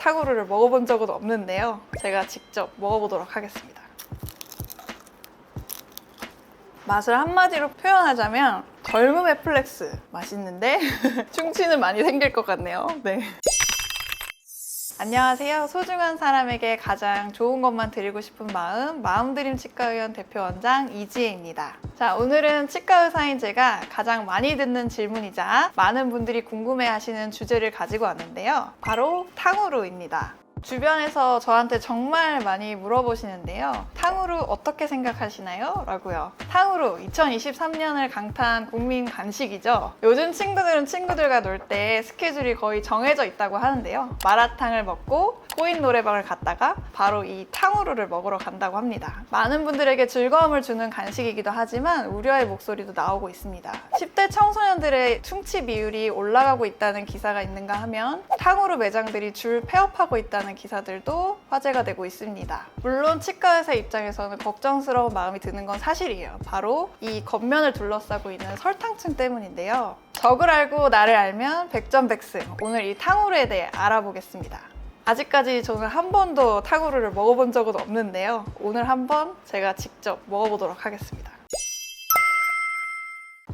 탕후루를 먹어본 적은 없는데요. 제가 직접 먹어보도록 하겠습니다. 맛을 한마디로 표현하자면 젊음의 플렉스. 맛있는데 충치는 많이 생길 것 같네요. 네. 안녕하세요. 소중한 사람에게 가장 좋은 것만 드리고 싶은 마음드림 치과의원 대표원장 이지혜입니다. 자, 오늘은 치과의사인 제가 가장 많이 듣는 질문이자 많은 분들이 궁금해하시는 주제를 가지고 왔는데요. 바로 탕후루입니다. 주변에서 저한테 정말 많이 물어보시는데요. 탕후루 어떻게 생각하시나요? 라고요. 탕후루 2023년을 강타한 국민 간식이죠. 요즘 친구들은 친구들과 놀 때 스케줄이 거의 정해져 있다고 하는데요. 마라탕을 먹고 코인 노래방을 갔다가 바로 이 탕후루를 먹으러 간다고 합니다. 많은 분들에게 즐거움을 주는 간식이기도 하지만 우려의 목소리도 나오고 있습니다. 10대 청소년들의 충치 비율이 올라가고 있다는 기사가 있는가 하면 탕후루 매장들이 줄 폐업하고 있다는 기사들도 화제가 되고 있습니다. 물론 치과의사 입장에서는 걱정스러운 마음이 드는 건 사실이에요. 바로 이 겉면을 둘러싸고 있는 설탕층 때문인데요. 적을 알고 나를 알면 백전백승. 오늘 이 탕후루에 대해 알아보겠습니다. 아직까지 저는 한 번도 탕후루를 먹어본 적은 없는데요. 오늘 한번 제가 직접 먹어보도록 하겠습니다.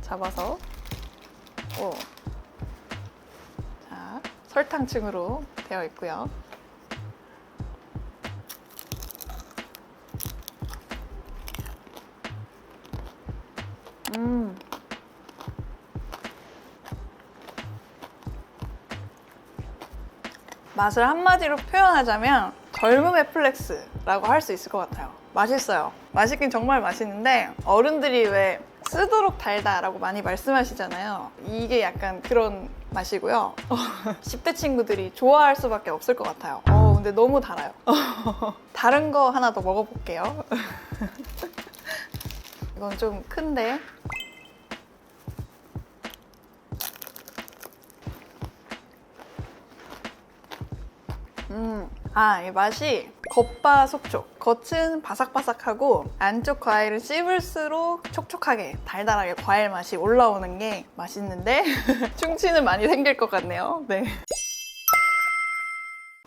잡아서 자, 설탕층으로 되어 있고요. 맛을 한마디로 표현하자면 젊음의 플렉스라고 할 수 있을 것 같아요. 맛있어요. 맛있긴 정말 맛있는데 어른들이 왜 쓰도록 달다라고 많이 말씀하시잖아요. 이게 약간 그런 맛이고요. 10대 친구들이 좋아할 수밖에 없을 것 같아요. 근데 너무 달아요. 다른 거 하나 더 먹어볼게요. 이건 좀 큰데. 이 맛이 겉바속촉. 겉은 바삭바삭하고 안쪽 과일을 씹을수록 촉촉하게 달달하게 과일 맛이 올라오는 게 맛있는데 충치는 많이 생길 것 같네요. 네.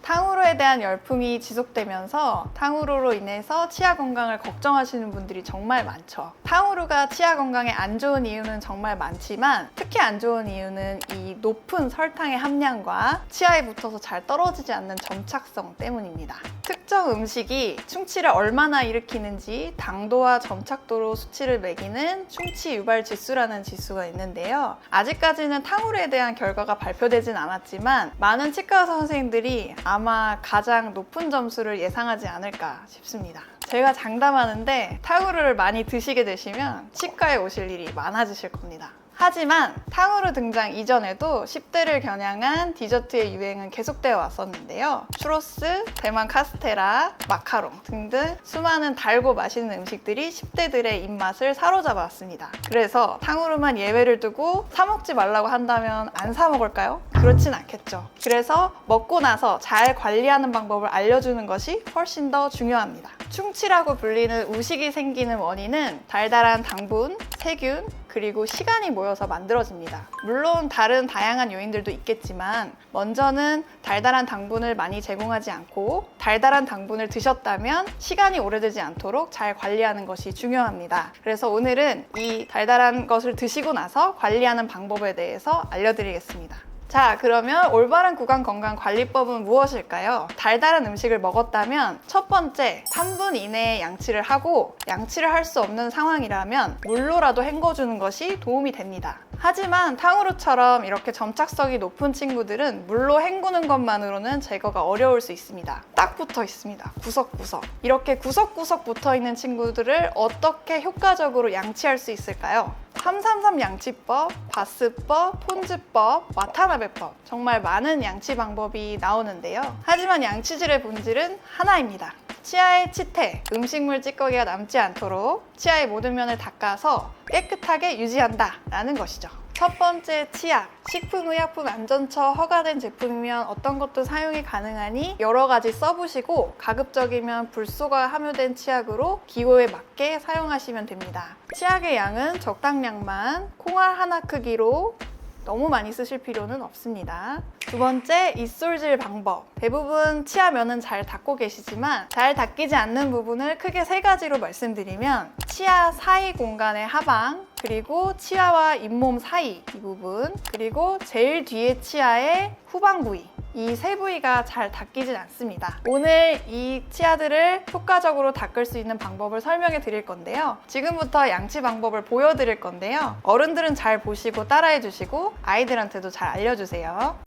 탕후루에 대한 열풍이 지속되면서 탕후루로 인해서 치아 건강을 걱정하시는 분들이 정말 많죠. 탕후루가 치아 건강에 안 좋은 이유는 정말 많지만 특히 안 좋은 이유는 이 높은 설탕의 함량과 치아에 붙어서 잘 떨어지지 않는 점착성 때문입니다. 특정 음식이 충치를 얼마나 일으키는지 당도와 점착도로 수치를 매기는 충치 유발 지수라는 지수가 있는데요. 아직까지는 탕후루에 대한 결과가 발표되진 않았지만 많은 치과 의사 선생님들이 아마 가장 높은 점수를 예상하지 않을까 싶습니다. 제가 장담하는데 탕후루를 많이 드시게 되시면 치과에 오실 일이 많아지실 겁니다. 하지만 탕후루 등장 이전에도 10대를 겨냥한 디저트의 유행은 계속되어 왔었는데요. 추로스, 대만 카스테라, 마카롱 등등 수많은 달고 맛있는 음식들이 10대들의 입맛을 사로잡았습니다. 그래서 탕후루만 예외를 두고 사 먹지 말라고 한다면 안 사 먹을까요? 그렇진 않겠죠. 그래서 먹고 나서 잘 관리하는 방법을 알려주는 것이 훨씬 더 중요합니다. 충치라고 불리는 우식이 생기는 원인은 달달한 당분, 세균, 그리고 시간이 모여서 만들어집니다. 물론 다른 다양한 요인들도 있겠지만 먼저는 달달한 당분을 많이 제공하지 않고 달달한 당분을 드셨다면 시간이 오래되지 않도록 잘 관리하는 것이 중요합니다. 그래서 오늘은 이 달달한 것을 드시고 나서 관리하는 방법에 대해서 알려드리겠습니다. 자, 그러면 올바른 구강 건강 관리법은 무엇일까요? 달달한 음식을 먹었다면 첫 번째, 3분 이내에 양치를 하고 양치를 할 수 없는 상황이라면 물로라도 헹궈주는 것이 도움이 됩니다. 하지만 탕후루처럼 이렇게 점착성이 높은 친구들은 물로 헹구는 것만으로는 제거가 어려울 수 있습니다. 딱 붙어 있습니다. 구석구석. 이렇게 구석구석 붙어 있는 친구들을 어떻게 효과적으로 양치할 수 있을까요? 333 양치법, 바스법, 폰즈법, 와타나베법 정말 많은 양치 방법이 나오는데요. 하지만 양치질의 본질은 하나입니다. 치아의 치태, 음식물 찌꺼기가 남지 않도록 치아의 모든 면을 닦아서 깨끗하게 유지한다 라는 것이죠. 첫 번째, 치약. 식품의약품안전처 허가된 제품이면 어떤 것도 사용이 가능하니 여러 가지 써보시고 가급적이면 불소가 함유된 치약으로 기호에 맞게 사용하시면 됩니다. 치약의 양은 적당량만 콩알 하나 크기로 너무 많이 쓰실 필요는 없습니다. 두 번째, 입술질 방법. 대부분 치아면은 잘 닦고 계시지만 잘 닦이지 않는 부분을 크게 세 가지로 말씀드리면 치아 사이 공간의 하방, 그리고 치아와 잇몸 사이 이 부분, 그리고 제일 뒤에 치아의 후방 부위, 이 세 부위가 잘 닦이진 않습니다. 오늘 이 치아들을 효과적으로 닦을 수 있는 방법을 설명해 드릴 건데요. 지금부터 양치 방법을 보여드릴 건데요. 어른들은 잘 보시고 따라해 주시고 아이들한테도 잘 알려주세요.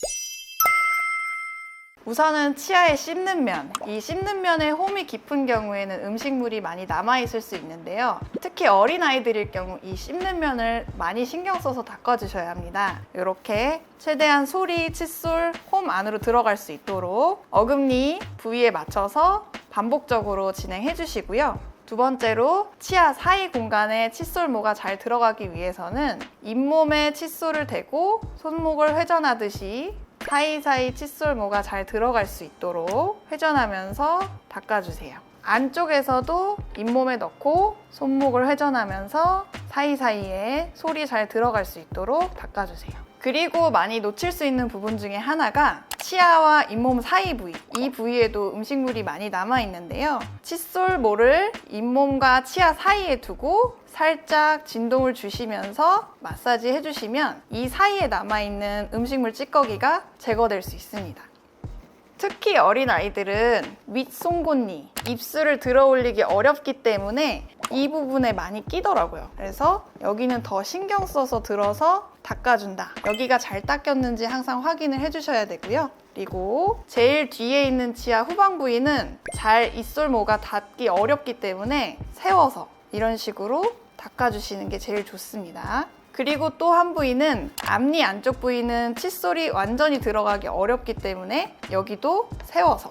우선은 치아에 씹는 면, 이 씹는 면에 홈이 깊은 경우에는 음식물이 많이 남아있을 수 있는데요. 특히 어린아이들일 경우 이 씹는 면을 많이 신경 써서 닦아주셔야 합니다. 이렇게 최대한 솔이 칫솔 홈 안으로 들어갈 수 있도록 어금니 부위에 맞춰서 반복적으로 진행해 주시고요. 두 번째로 치아 사이 공간에 칫솔모가 잘 들어가기 위해서는 잇몸에 칫솔을 대고 손목을 회전하듯이 사이사이 칫솔모가 잘 들어갈 수 있도록 회전하면서 닦아주세요. 안쪽에서도 잇몸에 넣고 손목을 회전하면서 사이사이에 솔이 잘 들어갈 수 있도록 닦아주세요. 그리고 많이 놓칠 수 있는 부분 중에 하나가 치아와 잇몸 사이 부위, 이 부위에도 음식물이 많이 남아있는데요. 칫솔모를 잇몸과 치아 사이에 두고 살짝 진동을 주시면서 마사지 해주시면 이 사이에 남아있는 음식물 찌꺼기가 제거될 수 있습니다. 특히 어린아이들은 윗송곳니, 입술을 들어 올리기 어렵기 때문에 이 부분에 많이 끼더라고요. 그래서 여기는 더 신경 써서 들어서 닦아준다. 여기가 잘 닦였는지 항상 확인을 해주셔야 되고요. 그리고 제일 뒤에 있는 치아 후방 부위는 잘 입술모가 닿기 어렵기 때문에 세워서 이런 식으로 닦아주시는 게 제일 좋습니다. 그리고 또 한 부위는 앞니 안쪽 부위는 칫솔이 완전히 들어가기 어렵기 때문에 여기도 세워서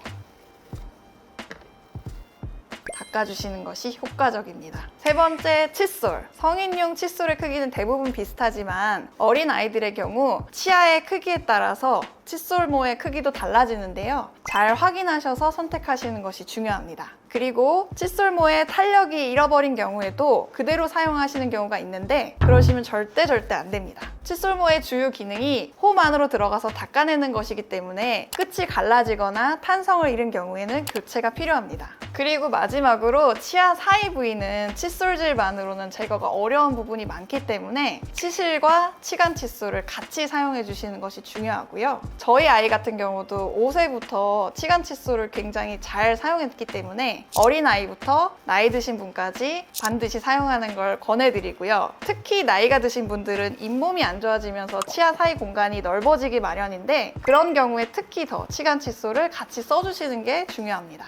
닦아주시는 것이 효과적입니다. 세 번째, 칫솔. 성인용 칫솔의 크기는 대부분 비슷하지만 어린 아이들의 경우 치아의 크기에 따라서 칫솔모의 크기도 달라지는데요. 잘 확인하셔서 선택하시는 것이 중요합니다. 그리고 칫솔모의 탄력이 잃어버린 경우에도 그대로 사용하시는 경우가 있는데 그러시면 절대 안 됩니다. 칫솔모의 주요 기능이 홈 안으로 들어가서 닦아내는 것이기 때문에 끝이 갈라지거나 탄성을 잃은 경우에는 교체가 필요합니다. 그리고 마지막으로 치아 사이 부위는 칫솔질만으로는 제거가 어려운 부분이 많기 때문에 치실과 치간 칫솔을 같이 사용해 주시는 것이 중요하고요. 저희 아이 같은 경우도 5세부터 치간 칫솔을 굉장히 잘 사용했기 때문에 어린아이부터 나이 드신 분까지 반드시 사용하는 걸 권해드리고요. 특히 나이가 드신 분들은 잇몸이 안 좋아지면서 치아 사이 공간이 넓어지기 마련인데 그런 경우에 특히 더 치간 칫솔을 같이 써주시는 게 중요합니다.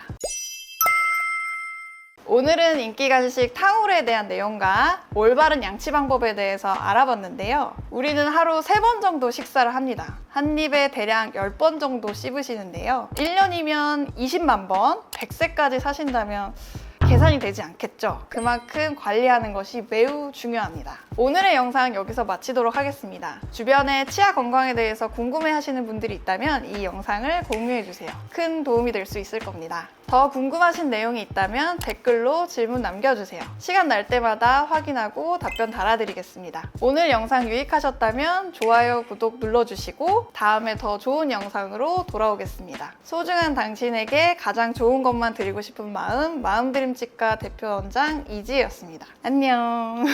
오늘은 인기 간식 탕후루에 대한 내용과 올바른 양치 방법에 대해서 알아봤는데요. 우리는 하루 3번 정도 식사를 합니다. 한 입에 대략 10번 정도 씹으시는데요. 1년이면 20만 번, 100세까지 사신다면 계산이 되지 않겠죠? 그만큼 관리하는 것이 매우 중요합니다. 오늘의 영상 여기서 마치도록 하겠습니다. 주변에 치아 건강에 대해서 궁금해하시는 분들이 있다면 이 영상을 공유해주세요. 큰 도움이 될 수 있을 겁니다. 더 궁금하신 내용이 있다면 댓글로 질문 남겨주세요. 시간 날 때마다 확인하고 답변 달아드리겠습니다. 오늘 영상 유익하셨다면 좋아요, 구독 눌러주시고 다음에 더 좋은 영상으로 돌아오겠습니다. 소중한 당신에게 가장 좋은 것만 드리고 싶은 마음드림치과 대표 원장 이지혜였습니다. 안녕.